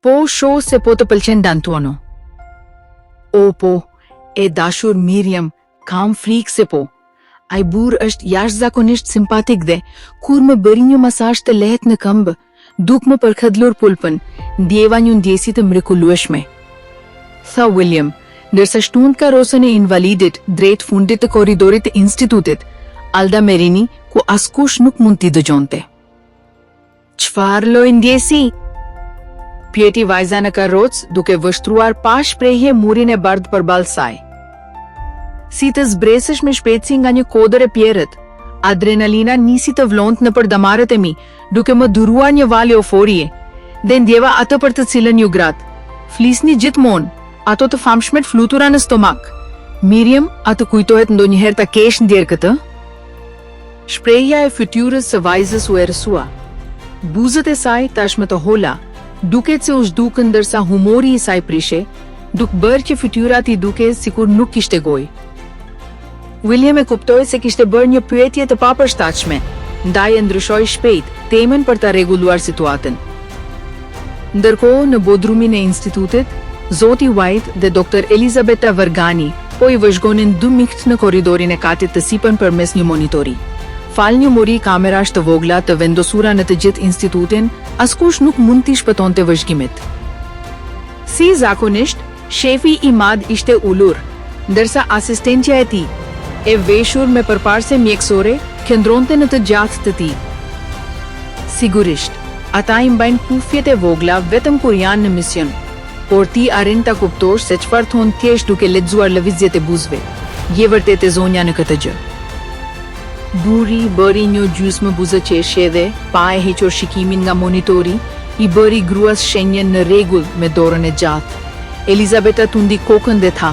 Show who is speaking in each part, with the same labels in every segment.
Speaker 1: Po shoh se po të pëlqen D'Antuono. O po, e dashur Miriam, kam frikë se po. Ai burr është jashtëzakonisht simpatik dhe kur më bëri një masazh të lehtë në këmbë, duk më përkëdlur pulpën, ndjeva një ndjesi të mrekullueshme. Tha William, ndërsa shtun karosën e invalidit drejt fundit të korridorit të institutit, Alda Merini, ku askush nuk mund t'i dëgjonte. Çfarë lloj ndjesi? Pyeti vajza në karrocë, duke vështruar pa shprehje murin e bardhë përballë saj. Si të zbresësh me shpejtësi nga një kodër e pjerrët, adrenalina nisi të vlonte nëpër damarët e mi, duke më duruar një val euforie, dhe ndjeva atë për të cilën ju gratë. Flisni gjithmonë, ato të famshmet flutura në stomak. Miriam, a të kujtohet ndonjëherë ta kesh ndjer këtë? Shprehja e fytyrës së vajzës u erësua. Buzët e saj tashmë të hola, duket se u zhdukën ndërsa humori i saj prishe, duke bërë që fytyra t'i duke sikur nuk kishte gojë. William e kuptoi se kishte bërë një pyetje të papërshtatshme, ndaj e ndryshoi shpejt temën për ta rregulluar situatën. Ndërkohë, në bodrumin e institutit, Zoti White dhe Dr. Elizabeta Vergani po i vëzhgonin 2 mikt në korridorin e katit të sipër përmes një monitori. Fal një muri kamerash të vogla të vendosura në të gjithë institutin, askush nuk mund t'i shpëtonte vëzhgimit. Si zakonisht, shefi i madh ishte ulur, ndërsa asistentja e tij, e veshur me përparse mjekësore, qëndronte në të gjatë të tij. Sigurisht, ata i mbajnë kufjet e vogla vetëm kur janë në mision, por ti arrin ta kuptosh se çfarë thon thjesht duke lexuar lëvizjet e buzëve. Je vërtet e zonja në këtë gjë. Burri bëri një gjysmë buzëqeshje dhe, pa e hequr shikimin nga monitori, i bëri gruas shenjen në rregull me dorën e gjatë. Elizabeta tundi kokën dhe tha: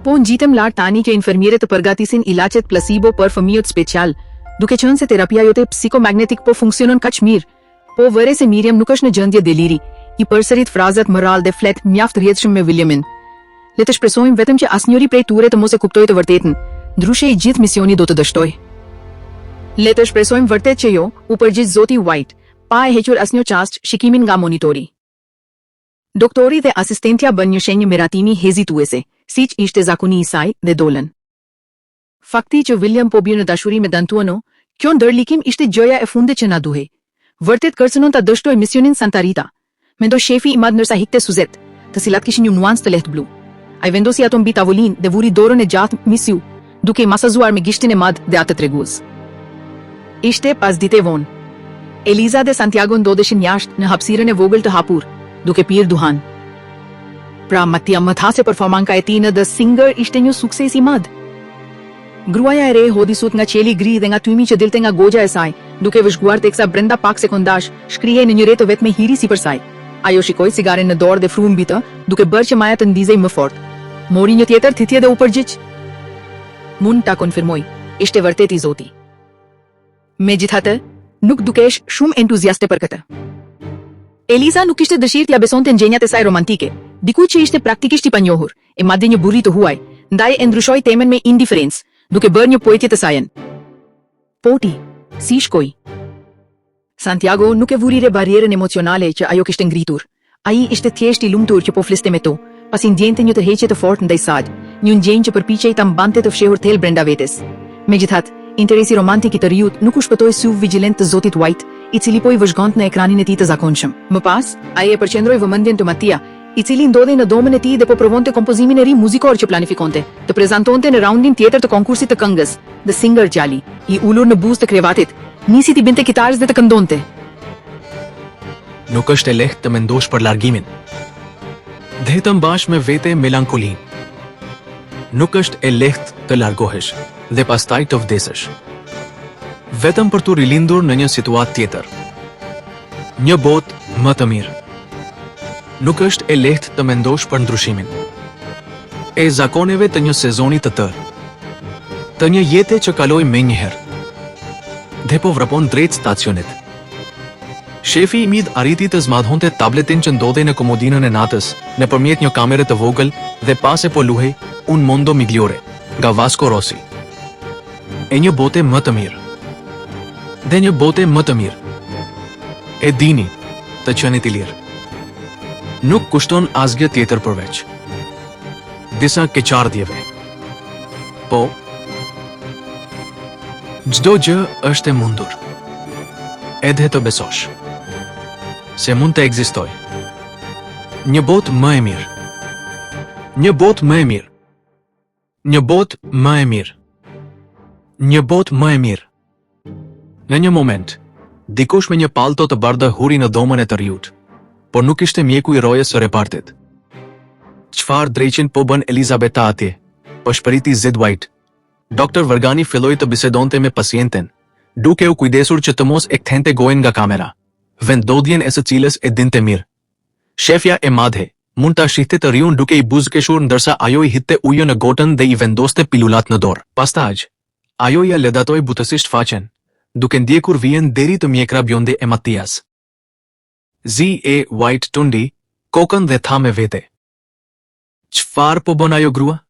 Speaker 1: Po ngjitem lart tani që infermierët të përgatisin ilaçet placebo për fëmijët special, duke qenë se terapia jote psikomagnetik po funksionon kaq mirë. Po vëre se Miriam nuk është në gjendje deliri. I përsërit frazat më rrallë dhe flet mjaft rrjedhshëm me Williamin. Le të shpresojmë vetëm që asnjëri prej tyre të mos e kuptojë të vërtetën, ndryshe i gjithë misioni do të dështojë. Le të shpresojmë vërtet që jo, u përgjigj Zoti White, pa e hequr asnjë çast shikimin nga monitori. Doktori dhe asistentja bën një shenjë meratimi hezituese, siç ishte zakoni i saj, dhe dolën. Fakti që William po bie në dashuri me D'Antuono, kjo ndërlikim ishte gjëja e fundit që na duhej. Vërtet kërcënon ta dështojë misionin Santa Rita, mendoi shefi i madh ndërsa hikte Suzette, të cilat kishin një nuancë të lehtë blu. Ai vendosi ato mbi tavolinë dhe vuri dorën e gjatë misiu, duke i masazuar me gishtin e madh dhe atë tregues. Ishte pas dite vonë. Eliza dhe Santiago ndodheshin jashtë në hapësirën e vogël të hapur, duke pirë duhan. Pra Mattia më tha se performanca e tij në The Singer ishte një sukses i madh. Gruaja e re hodhi sut nga qeli gri dhe nga tymi që dilte nga goxha e saj, duke vëzhguar teksa brenda pak sekondash shkrihej në një re të vet me hiri sipër saj. Ajo shikoi cigaren në dorë dhe fru mbi të, duke bërë që Maja të ndizej më fort. Mori një tjetër thithje dhe u përgjigj. Mund ta konfirmoj, ishte vërtet i Zoti. Megjithatë, nuk dukesh shumë entuziaste për këtë. Eliza nuk kishte dëshirë t'ia besonte ndjenjat e saj romantike, dikujt që ishte praktikisht i panjohur, e madje një burri të huaj, ndaj e ndryshoi temën me indiferencë, duke bërë një pyetje të sajën. Po ti, si shkoi? Santiago nuk e vuri re barrierën emocionale që ajo kishte ngritur. Ai ishte thjesht i lumtur që po fliste me to, pasi ndjente një tërheqje të fortë ndaj saj, një ndjenjë që përpiqej ta mbante të fshehur thellë brenda vetes. Megjithatë, interesi romantik i të riut nuk u shpëtoi sy vigjilent të Zotit White, i cili po i vëzhgonte në ekranin e tij të zakonshëm. Më pas, ai e përqendroi vëmendjen te Mattia, i cili ndodhej në domën e tij dhe po provonte kompozimin e ri muzikor që planifikonte, të prezantonte në raundin tjetër të konkursit të këngës, The Singer Gjali, i ulur në buzë të krevatit, nisi t'i binte kitarës dhe të këndonte.
Speaker 2: Nuk është e lehtë të mendosh për largimin. Dhe të mbash me vete melankolin. Nuk është e lehtë të largohesh dhe pastaj të vdesësh. Vetëm për të rilindur në një situatë tjetër. Një botë më të mirë. Nuk është e lehtë të mendosh për ndryshimin. E zakoneve të një sezoni të tërë. Të një jete që kaloi menjëherë. Dhe po vrapon drejt stacionit. Shefi i midh arriti të zmadhonte tabletin që ndodhej në komodinën e natës, nëpërmjet një kamere të vogël dhe pas e po luhej Un Mondo Migliore, nga Vasco Rossi. E një bote më të mirë. Dhe një bote më të mirë. E dini të qenit i lirë. Nuk kushton asgjë tjetër përveç disa keqardhjeve. Po, çdo gjë është e mundur. Edhe të besosh se mund të ekzistoj një botë më e mirë. Një botë më e mirë. Një botë më e mirë. Një botë më e mirë. Në një moment, dikush me një palto të bardhë huri në dhomën e të riut, por nuk ishte mjeku i rojës së repartit. Çfarë dreqin po bën Elizabeta atje? Po shpëriti Zed White. Doktor Vargani filloi të bisedonte me pacienten, duke u kujdesur që të mos e kthente gojën nga kamera, vendodhjen e së cilës e dinte mirë. Shefja e madhe mund ta shihte të riun duke i buzëkeshur ndërsa ajo i hitte ujë në gotën dhe i vendoste pilulat në dorë. Pastaj, ajo ja lëdatoi butësisht faqen, duke ndjekur vijën deri të mjekra bjonde e Mattias. Z.E. White tundi kokën dhe tha me vete. Çfarë po bën ajo grua?